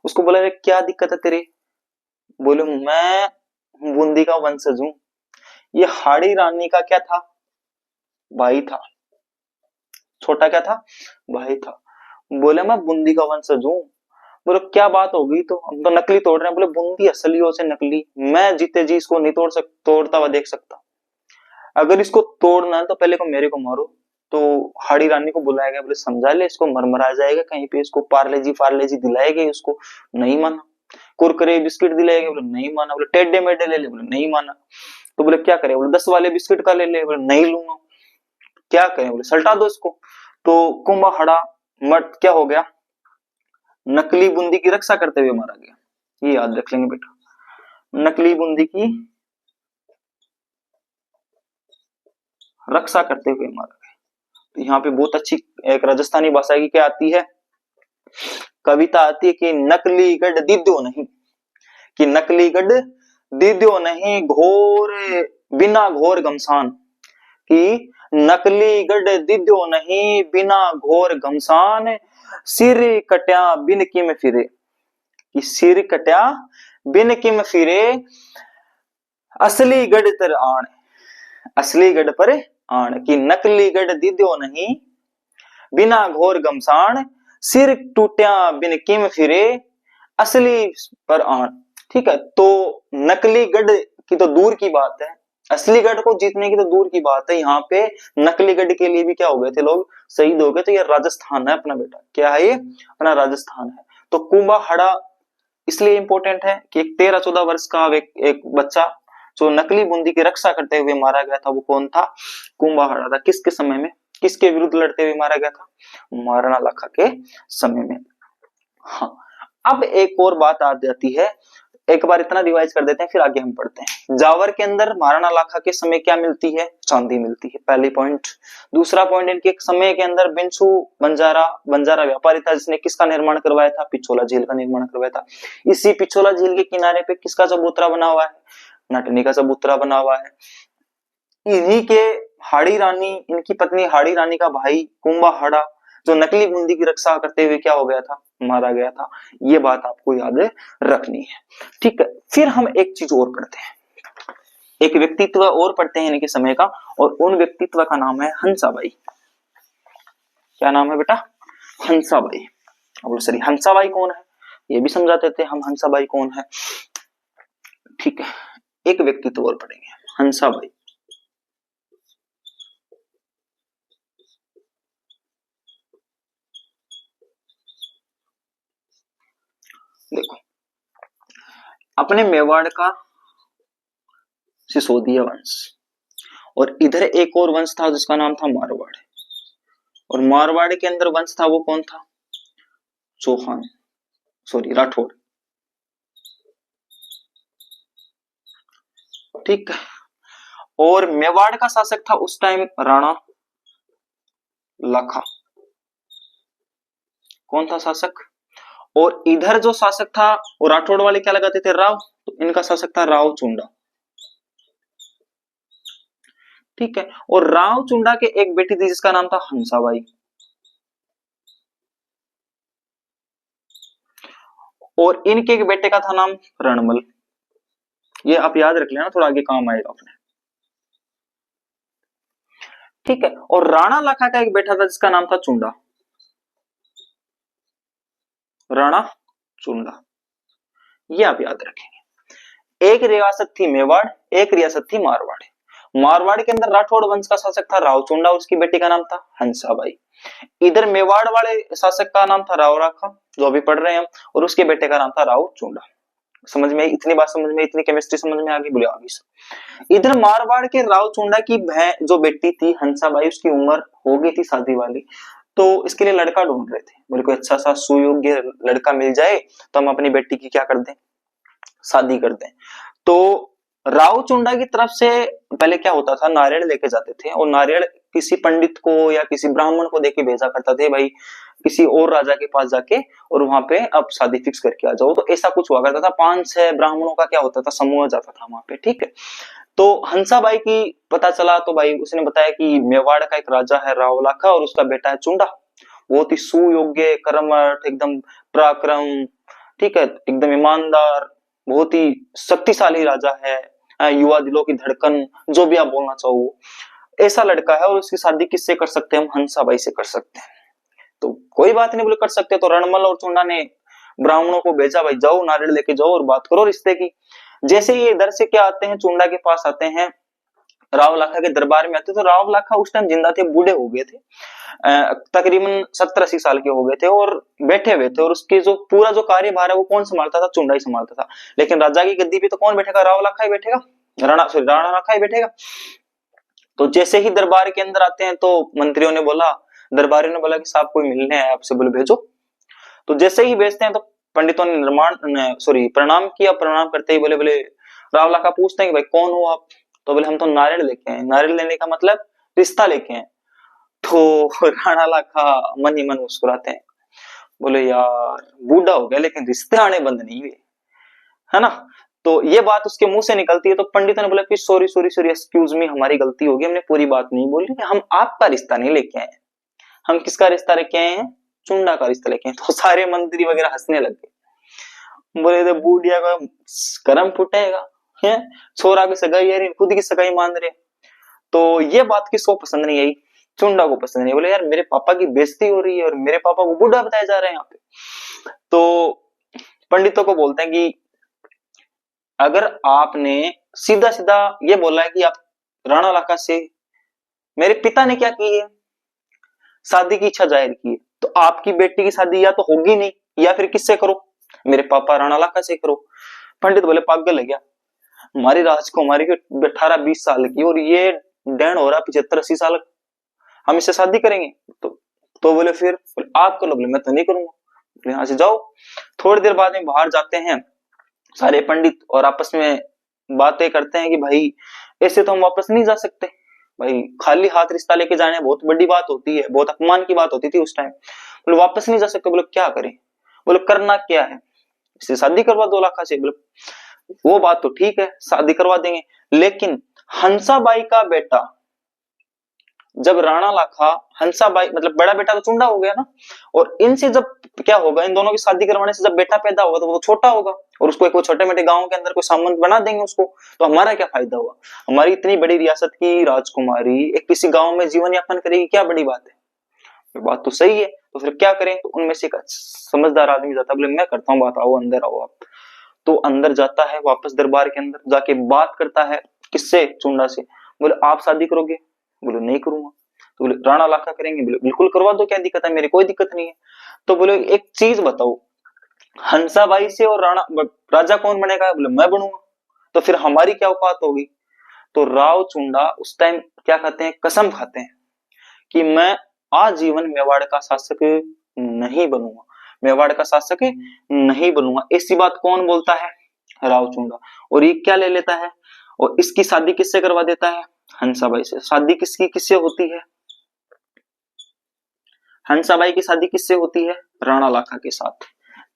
उसको बोला रे क्या दिक्कत है तेरी? बोले मैं बूंदी का वंशज हूं। ये हाड़ी रानी का क्या था? भाई था। छोटा क्या था? भाई था। बोले मैं बूंदी का वंशज हूं। बोले क्या बात होगी? तो हम तो नकली तोड़ रहे हैं। बोले बूंदी असलियों से नकली, मैं जीते जी इसको नहीं तोड़ता हुआ देख सकता। अगर इसको तोड़ना है तो पहले को मेरे को मारो। तो हाड़ी रानी को बुलाया गया। बोले समझा ले इसको, मरमरा जाएगा कहीं पे, इसको पार्ले जी दिलाए गए, उसको नहीं माना। कुरकुरे बिस्किट दिलाए गए, बोले नहीं माना। बोले टेढ़े मेढे ले ले, बोले नहीं माना। तो बोले क्या करें? बोले 10 वाले बिस्किट का ले ले, बोले नहीं लूंगा। क्या करें? बोले सल्टा दो इसको। तो कुंभाहड़ा मर्द क्या हो गया? नकली बूंदी की रक्षा करते हुए मारा गया। ये याद रख लेंगे बेटा, नकली बूंदी की रक्षा करते हुए मारा गया। तो यहाँ पे बहुत अच्छी एक राजस्थानी भाषा की क्या आती है, कविता आती है कि नकली गढ़ दीद्यो नहीं, कि नकली गढ़ दीद्यो नहीं घोर बिना घोर घमसान, कि नकली गढ़ दीद्यो नहीं बिना घोर घमसान, सिर कट्या बिन किम फिरे, कि सिर कट्या बिन किम फिरे, असली गढ़ तर आण, असली गढ़ पर आण, कि नकली गढ़ दीद्यो नहीं बिना घोर घमसान, सिर टूट्या बिन किम फिरे, असली पर आण। ठीक है, तो नकली गढ़ की तो दूर की बात है, असली गढ़ को जीतने की तो दूर की बात है। यहाँ पे नकली गढ़ के लिए भी क्या हो गए थे लोग, शहीद हो गए। तो ये राजस्थान है अपना बेटा, क्या है ये? अपना राजस्थान है। तो कुंभाहड़ा इसलिए इंपॉर्टेंट है कि एक 13-14 वर्ष का एक बच्चा जो नकली बूंदी की रक्षा करते हुए मारा गया था, वो कौन था? कुंभाहड़ा था। किसके समय में, किसके विरुद्ध लड़ते हुए मारा गया था? महाराणा लाखा के समय में। हाँ, अब एक और बात आ जाती है, एक बार इतना रिवाइज कर देते हैं फिर आगे हम पढ़ते हैं। जावर के अंदर महाराणा लाखा के समय क्या मिलती है? चांदी मिलती है, पहली पॉइंट। दूसरा पॉइंट, इनके समय के अंदर बिंसु बंजारा व्यापारी था जिसने किसका निर्माण करवाया था? पिछोला झील का निर्माण करवाया था। इसी पिछोला झील के किनारे पे किसका चबूतरा बना हुआ है? नटनी का चबूतरा बना हुआ है। इन्हीं के हाड़ी रानी, इनकी पत्नी हाड़ी रानी का भाई कुंभाहड़ा जो नकली बूंदी की रक्षा करते हुए क्या हो गया था? मारा गया था। ये बात आपको याद रखनी है। ठीक है, फिर हम एक चीज और पढ़ते हैं, एक व्यक्तित्व और पढ़ते हैं इनके समय का, और उन व्यक्तित्व का नाम है हंसाबाई। क्या नाम है बेटा? हंसाबाई। सॉरी, हंसाबाई कौन है ये भी समझाते थे हम, हंसाबाई कौन है। ठीक है, एक व्यक्तित्व और पढ़ेंगे, हंसाबाई। देखो, अपने मेवाड़ का सिसोदिया वंश, और इधर एक और वंश था जिसका नाम था मारवाड़, और मारवाड़ के अंदर वंश था वो कौन था? चौहान, सॉरी राठौड़। ठीक है, और मेवाड़ का शासक था उस टाइम राणा लाखा। कौन था शासक? और इधर जो शासक था वो राठौड़ वाले क्या लगाते थे? राव। तो इनका शासक था राव चुंडा। ठीक है, और राव चुंडा के एक बेटी थी जिसका नाम था हंसाबाई, और इनके एक बेटे का था नाम रणमल। ये आप याद रख लेना, थोड़ा आगे काम आएगा अपने। ठीक है, और राणा लाखा का एक बेटा था जिसका नाम था चुंडा, राणा चुंडा। ये आप याद रखेंगे। एक रियासत थी मेवाड़, एक रियासत थी मारवाड़। मारवाड़ के अंदर राठौड़ वंश का शासक था रावचुंडा, उसकी बेटी का नाम था हंसाबाई। इधर मेवाड़ वाले शासक का नाम था राव राखा, जो अभी पढ़ रहे हैं हम, और उसके बेटे का नाम था रावचुंडा। समझ में इतनी बात, समझ में इतनी केमिस्ट्री समझ में आ गई, बोले आ गई। इधर मारवाड़ के रावचुंडा की बहन जो बेटी थी हंसाबाई, उसकी उम्र हो गई थी शादी वाली, तो इसके लिए लड़का ढूंढ रहे थे। बोले कोई अच्छा सा सुयोग्य लड़का मिल जाए तो हम अपनी बेटी की क्या कर दें, शादी कर दें। तो रावचुंडा की तरफ से पहले क्या होता था, नारियल लेके जाते थे, और नारियल किसी पंडित को या किसी ब्राह्मण को देके भेजा करता थे, भाई किसी और राजा के पास जाके और वहां पे अब शादी फिक्स करके आ जाओ। तो ऐसा कुछ हुआ करता था, 5-6 ब्राह्मणों का क्या होता था, समूह जाता था वहां पे, ठीक है। तो हंसाबाई की पता चला तो भाई उसने बताया कि मेवाड़ का एक राजा है रावलाखा और उसका बेटा है चुंडा, बहुत ही सुयोग्य, कर्मठ, एकदम पराक्रम, ठीक है, एकदम ईमानदार, बहुत ही शक्तिशाली राजा है, युवा दिलों की धड़कन, जो भी आप बोलना चाहो, ऐसा लड़का है। और उसकी शादी किससे कर सकते हैं हम, हंसाबाई से कर सकते हैं। तो कोई बात नहीं, बोले कर सकते। तो रणमल और चुंडा ने ब्राह्मणों को भेजा, भाई जाओ नारियल लेके जाओ और बात करो रिश्ते की। जैसे ही इधर से क्या आते हैं, चुंडा के पास आते हैं, रावलाखा के दरबार में आते, तो रावलाखा उस टाइम जिंदा थे, बूढ़े हो गए थे, तकरीबन 70-80 साल के हो गए थे और बैठे हुए थे। और उसके जो पूरा जो कार्यभार है वो कौन संभालता था, चुंडा ही संभालता था। लेकिन राजा की गद्दी पे तो कौन बैठेगा, रावलाखा ही बैठेगा, राणा लाखा ही बैठेगा। तो जैसे ही दरबार के अंदर आते हैं तो मंत्रियों ने बोला, दरबारियों ने बोला कि साहब कोई मिलने आया आपसे, बोले भेजो। तो जैसे ही भेजते हैं तो पंडितों ने प्रणाम किया, प्रणाम करते ही बोले रावलाखा पूछते हैं कि भाई कौन हो आप, तो बोले हम तो नारियल लेके आए। नारियल लेने का मतलब रिश्ता लेके आए। तो राणा लाखा मन ही मन मुस्कुराते हैं, बोले यार बूढ़ा हो गया लेकिन रिश्ते आने बंद नहीं हुए, है ना। तो ये बात उसके मुंह से निकलती है, तो पंडितों ने बोला कि sorry sorry sorry, excuse me, हमारी गलती होगी, हमने पूरी बात नहीं बोली, हम आपका रिश्ता नहीं लेके आए, हम किसका रिश्ता लेके आए हैं, चुंडा का रिश्ता लेके आए। तो सारे मंत्री वगैरह हंसने लग गए, बोले तो बूढ़िया का कर्म फुटेगा है, छोरा की सगाई यार खुद की सगाई मान रहे। तो ये बात किसको पसंद नहीं आई, चुंडा को पसंद नहीं। बोले यार मेरे पापा की बेइज्जती हो रही है और मेरे पापा को बूढ़ा बताया जा रहा है यहाँ पे। तो पंडितों को बोलते हैं कि अगर आपने सीधा सीधा ये बोला है कि आप राणा लाखा से मेरे पिता ने क्या की है, शादी की इच्छा जाहिर की है, तो आपकी बेटी की शादी या तो होगी नहीं, या फिर किससे करो, मेरे पापा राणा लाखा से करो। पंडित बोले पागल है क्या, हमारी राजकुमारी की 18-20 साल की और ये डैन हो रहा 75-80 साल, हम इससे शादी करेंगे। तो बोले फिर आप कर लो, बोले मैं तो नहीं करूंगा, यहाँ से जाओ। थोड़ी देर बाद में बाहर जाते हैं सारे पंडित और आपस में बातें करते हैं कि भाई ऐसे तो हम वापस नहीं जा सकते, भाई खाली हाथ रिश्ता लेके जाने बहुत बड़ी बात होती है, बहुत अपमान की बात होती थी उस टाइम। बोले वापस नहीं जा सकते, बोले क्या करें, बोले करना क्या है, इससे शादी करवा दो लाखा से। बोले वो बात तो ठीक है, शादी करवा देंगे, लेकिन हंसाबाई का बेटा जब राणा लाखा, हंसाबाई मतलब बड़ा बेटा तो चुंडा हो गया ना, और इनसे जब क्या होगा, इन दोनों की शादी करवाने से जब बेटा पैदा होगा तो वो तो छोटा होगा और उसको एक छोटे मोटे गांव के अंदर कोई संबंध बना देंगे उसको, तो हमारा क्या फायदा हुआ, हमारी इतनी बड़ी रियासत की राजकुमारी एक किसी गांव में जीवन यापन करेगी, क्या बड़ी बात है, बात तो सही है। तो फिर क्या करें, तो उनमें से एक समझदार आदमी जाता, बोले मैं करता हूँ बात, आओ अंदर आओ आप। तो अंदर जाता है, वापस दरबार के अंदर जाके बात करता है, किससे, चुंडा से। बोले आप शादी करोगे, बोले नहीं करूंगा। तो बोले राणा लाखा करेंगे, बोले बिल्कुल करवा दो, क्या दिक्कत है, मेरी कोई दिक्कत नहीं है। तो बोले एक चीज बताओ, हंसाबाई से और राजा कौन बनेगा, बोले मैं बनूंगा, तो फिर हमारी क्या औकात होगी। तो राव चुंडा उस टाइम क्या कहते हैं, कसम खाते हैं कि मैं आजीवन मेवाड़ का शासक नहीं बनूंगा, मेवाड़ का शासक नहीं बनूंगा। ऐसी बात कौन बोलता है, राव चुंडा। और ये क्या ले लेता है, और इसकी शादी किससे करवा देता है, हंसाबाई से। शादी किसकी किससे होती है, हंसाबाई की शादी किससे होती है, राणा लाखा के साथ,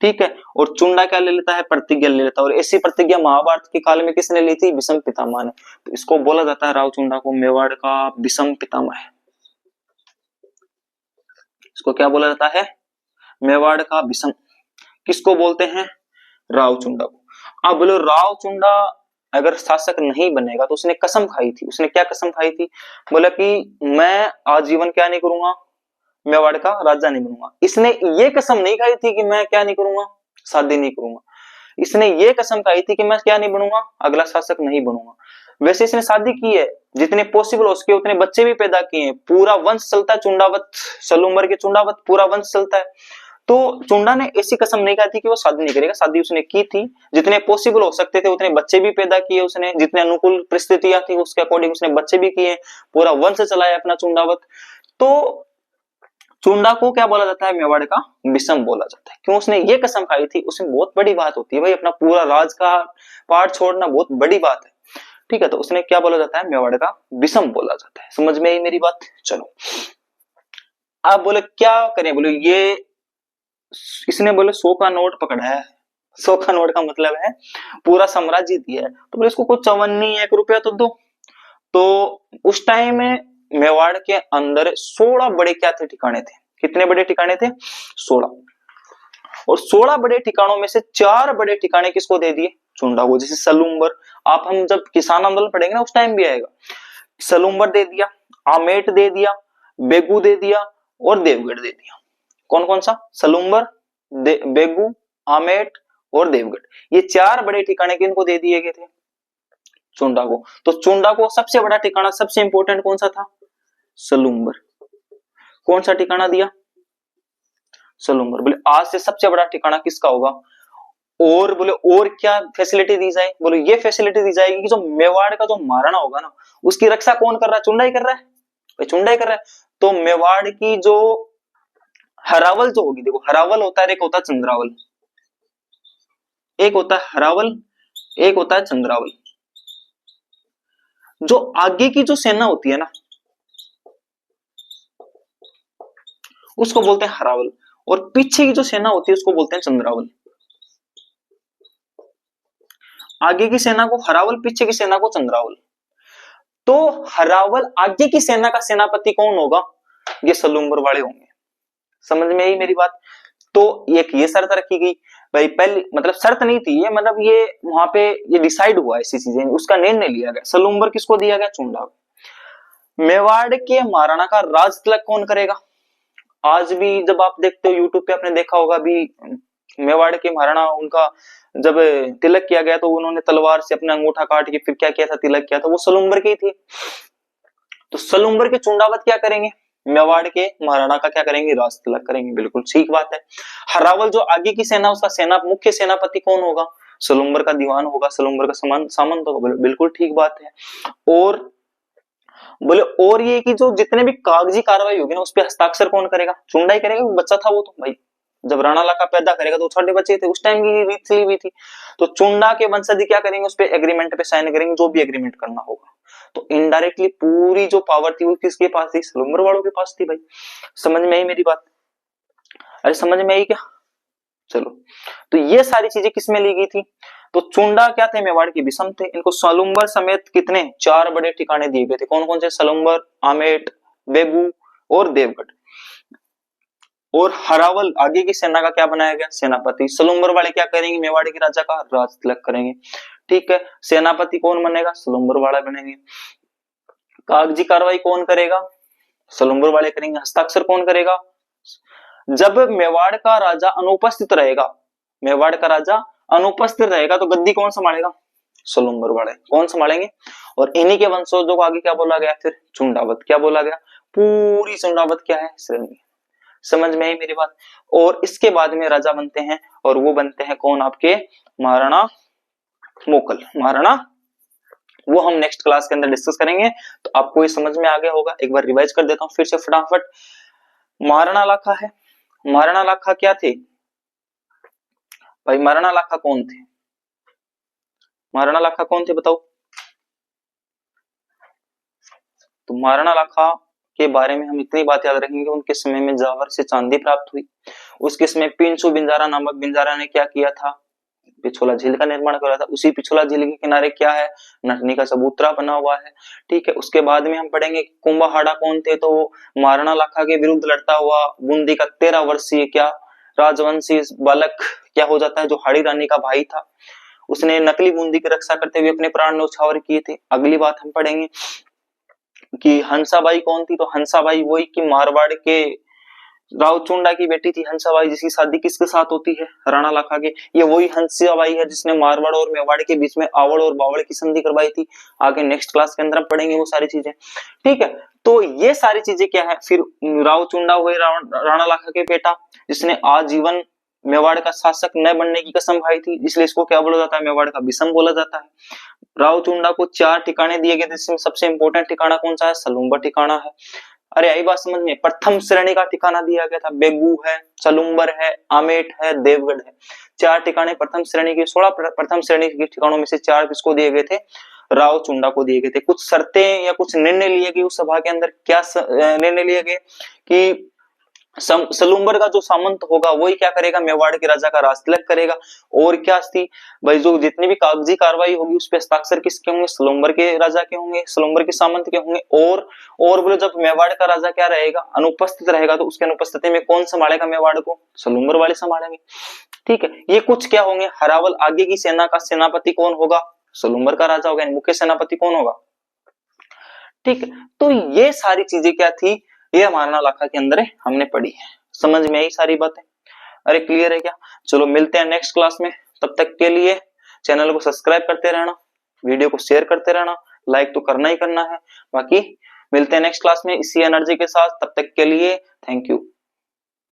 ठीक है। और चुंडा क्या ले लेता है, प्रतिज्ञा ले लेता है। और ऐसी प्रतिज्ञा महाभारत के काल में किसने ली थी, भीष्म पितामह ने। तो इसको बोला जाता है राव चुंडा को मेवाड़ का भीष्म पितामह है। इसको क्या बोला जाता है, मेवाड़ का भीष्म। किसको बोलते हैं, राव चुंडा को। अब बोलो राव चुंडा अगर शासक नहीं बनेगा तो उसने कसम खाई थी, उसने क्या कसम खाई थी, बोला कि मैं आजीवन क्या नहीं करूंगा, मेवाड़ का राजा नहीं बनूंगा। इसने ये कसम नहीं खाई थी कि मैं क्या नहीं करूंगा, शादी नहीं करूंगा। इसने ये कसम खाई थी कि मैं क्या नहीं बनूंगा, अगला शासक नहीं बनूंगा। वैसे इसने शादी की है, जितने पॉसिबल हो सके उतने बच्चे भी पैदा किए हैं, पूरा वंश चलता है चुंडावत, सलूम्बर के चुंडावत पूरा वंश चलता है। तो चुंडा ने ऐसी कसम नहीं खाई थी कि वो शादी नहीं करेगा, शादी उसने की थी, जितने पॉसिबल हो सकते थे उतने बच्चे भी पैदा किए उसने, जितने अनुकूल परिस्थितियां थी उसके अकॉर्डिंग उसने बच्चे भी किए, पूरा वंश चलाया अपना चुंडावत। तो चुंडा को क्या बोला जाता है, मेवाड़ का विषम बोला जाता है। क्यों, उसने ये कसम खाई थी, उसमें बहुत बड़ी बात होती है भाई, अपना पूरा राज का पार्ट छोड़ना बहुत बड़ी बात है, ठीक है। तो उसने क्या बोला जाता है, मेवाड़ का विषम बोला जाता है। समझ में आई मेरी बात? चलो आप बोले क्या करें, बोले ये इसने बोले 100 का नोट पकड़ा है, 100 का नोट का मतलब है पूरा साम्राज्य दिया है, तो बोले इसको कुछ चवन्नी 1 रुपया तो दो। तो उस टाइम में मेवाड़ के अंदर 16 बड़े क्या थे, ठिकाने थे। कितने बड़े ठिकाने थे? 16। और 16 बड़े ठिकानों में से 4 बड़े ठिकाने किसको दे दिए? चुंडा को। जैसे सलूम्बर, आप हम जब किसान आंदोलन पढ़ेंगे ना उस टाइम भी आएगा, सलूम्बर दे दिया, आमेट दे दिया, बेगू दे दिया और देवगढ़ दे दिया। कौन कौन सा? सलूम्बर, बेगू, आमेट और देवगढ़। ये 4 बड़े ठिकाने किनको दे दिए गए थे? चुंडा को। तो चुंडा को सबसे बड़ा ठिकाना, सबसे इंपॉर्टेंट कौन सा था? सलूम्बर। कौन सा ठिकाना दिया? सलूम्बर। बोले आज से सबसे बड़ा ठिकाना किसका होगा? और बोले और क्या फैसिलिटी दी जाए? बोले ये फैसिलिटी दी जाएगी कि जो मेवाड़ का जो महाराणा होगा ना, उसकी रक्षा कौन कर रहा है? चुंडा ही कर रहा है भाई, चुंडा ही कर रहा है। तो मेवाड़ की जो हरावल जो होगी, देखो हरावल होता है, एक होता है चंद्रावल, एक होता है हरावल, एक होता है चंद्रावल। जो आगे की जो सेना होती है ना उसको बोलते हैं हरावल, और पीछे की जो सेना होती है उसको बोलते हैं चंद्रावल। आगे की सेना को हरावल, पीछे की सेना को चंद्रावल। तो हरावल आगे की सेना का सेनापति कौन होगा? ये सलूम्बर वाले होंगे। समझ में आई मेरी बात? तो एक ये शर्त रखी गई भाई, पहले मतलब शर्त नहीं थी ये, मतलब ये वहां पे ये डिसाइड हुआ ऐसी चीजें, उसका निर्णय लिया गया। सलूम्बर किसको दिया गया? चुंडा। मेवाड़ के महाराणा का राज तिलक कौन करेगा? आज भी जब आप देखते हो यूट्यूब पे, आपने देखा होगा भी, मेवाड़ के महाराणा उनका जब तिलक किया गया तो उन्होंने तलवार से अपना अंगूठा काट के फिर क्या किया था, तिलक किया था, वो सलूम्बर की थी। तो सलूम्बर के चुंडावत क्या करेंगे? मेवाड़ के महाराणा का क्या करेंगे? राज तिलक करेंगे। बिल्कुल ठीक बात है। हरावल जो आगे की सेना, उसका सेना मुख्य सेनापति कौन होगा? सलूम्बर का दीवान होगा, सलूम्बर का सामंत होगा। बिल्कुल ठीक बात है। और बोले और ये कि जो जितने भी कागजी कार्रवाई होगी ना उस पर हस्ताक्षर कौन करेगा? चुंडा ही करेगा, बच्चा था वो तो भाई, जब राणा लाका पैदा करेगा तो छोटे बच्चे थे, उस टाइम की रीत चली हुई थी। तो चुंडा के वंशज क्या करेंगे? उस पर एग्रीमेंट पे साइन करेंगे, जो भी एग्रीमेंट करना होगा। तो इनडायरेक्टली पूरी जो पावर थी वो किसके पास थी? सलूम्बर वालों के पास थी भाई। समझ में आई मेरी बात? अरे समझ में आई क्या? चलो, तो ये सारी चीजें किसमें ली गई थी? तो चुंडा क्या थे? मेवाड़ के विषम थे। इनको सलूम्बर समेत कितने? 4 बड़े ठिकाने दिए गए थे। कौन कौन से? सलूम्बर, आमेट, बेगू और देवगढ़। और हरावल आगे की सेना का क्या बनाया गया? सेनापति। सलूम्बर वाले क्या करेंगे? मेवाड़ के राजा का राज तिलक करेंगे। ठीक है, सेनापति कौन बनेगा? सलूम्बर वाला बनेंगे। कागजी कार्रवाई कौन करेगा? सलूम्बर वाले करेंगे। हस्ताक्षर कौन करेगा? जब मेवाड़ का राजा अनुपस्थित रहेगा, मेवाड़ का राजा अनुपस्थित रहेगा तो गद्दी कौन संभालेगा? सलूम्बर वाले। कौन संभालेंगे? और इन्हीं के वंशजों को आगे क्या बोला गया? फिर चुंडावत। क्या बोला गया? पूरी चुंडावत क्या है? श्रेणी। समझ में आई मेरी बात? और इसके बाद में राजा बनते हैं, और वो बनते हैं कौन? आपके महाराणा मोकल। महाराणा, वो हम नेक्स्ट क्लास के अंदर डिस्कस करेंगे। तो आपको ये समझ में आ गया होगा। एक बार रिवाइज कर देता हूं फिर से फटाफट। महाराणा लाखा है। महाराणा लाखा क्या थे भाई? महाराणा लाखा कौन थे? महाराणा लाखा कौन थे बताओ? तो महाराणा लाखा के बारे में हम इतनी बात याद रखेंगे, उनके समय में जावर से चांदी प्राप्त हुई। उसके समय पिंचू बिंजारा नामक बिंजारा ने क्या किया था? पिछोला झील का निर्माण करा था। उसी पिछोला झील के किनारे क्या है? नटनी का चबूतरा बना हुआ है। ठीक है, उसके बाद में हम पढ़ेंगे कुंभाहाड़ा कौन थे? तो महाराणा लाखा के विरुद्ध लड़ता हुआ बूंदी का 13 वर्षीय क्या राजवंशी बालक क्या हो जाता है, जो हाड़ी रानी का भाई था। उसने नकली बूंदी की रक्षा करते हुए अपने प्राण न्यौछावर किए थे। अगली बात हम पढ़ेंगे कि हंसाबाई कौन थी? तो हंसाबाई वही कि मारवाड़ के रावचुंडा की बेटी थी हंसाबाई, जिसकी शादी किसके साथ होती है, राणा लाखा के। ये वही हंसाबाई है जिसने मारवाड़ और मेवाड़ के बीच में आवड़ और बावड़ की संधि करवाई थी। आगे नेक्स्ट क्लास के अंदर हम पढ़ेंगे वो सारी चीजें, ठीक है। तो ये सारी चीजें क्या है, फिर रावचुंडा हुए राणा लाखा के बेटा, जिसने आजीवन मेवाड़ का शासक न बनने की कसम खाई थी, इसलिए इसको क्या बोला जाता है, मेवाड़ का विषम बोला जाता है। रावचुंडा को 4 ठिकाने दिए गए थे, जिसमें सबसे इंपॉर्टेंट ठिकाना कौन सा है, सलूम्बर ठिकाना है। अरे आई बात समझ में, प्रथम श्रेणी का ठिकाना दिया गया था, बेगू है, सलूम्बर है, आमेट है, देवगढ़ है। 4 ठिकाने प्रथम श्रेणी के, 16 प्रथम श्रेणी के ठिकानों में से 4 किसको दिए गए थे, रावचुंडा को दिए गए थे। कुछ शर्तें या कुछ निर्णय लिए गए उस सभा के अंदर, क्या निर्णय लिए गए कि सलूम्बर का जो सामंत होगा वही क्या करेगा, मेवाड़ के राजा का राज तिलक करेगा। और क्या थी भाई, जो जितनी भी कागजी कार्रवाई होगी उस पे हस्ताक्षर किसके होंगे, सलूम्बर के राजा के होंगे, सलूम्बर के सामंत के होंगे। और बोले जब मेवाड़ का राजा क्या रहेगा, अनुपस्थित रहेगा, तो उसके अनुपस्थिति में कौन संभालेगा मेवाड़ को, सलूम्बर वाले संभालेंगे, ठीक है। ये कुछ क्या होंगे, हरावल आगे की सेना का सेनापति कौन होगा, सलूम्बर का राजा होगा, मुख्य सेनापति कौन होगा, ठीक है। तो ये सारी चीजें क्या थी, ये महाराणा लाखा के अंदर हमने पढ़ी है। समझ में आई सारी बातें, अरे क्लियर है क्या। चलो मिलते हैं नेक्स्ट क्लास में, तब तक के लिए चैनल को सब्सक्राइब करते रहना, वीडियो को शेयर करते रहना, लाइक तो करना ही करना है। बाकी मिलते हैं नेक्स्ट क्लास में इसी एनर्जी के साथ, तब तक के लिए थैंक यू।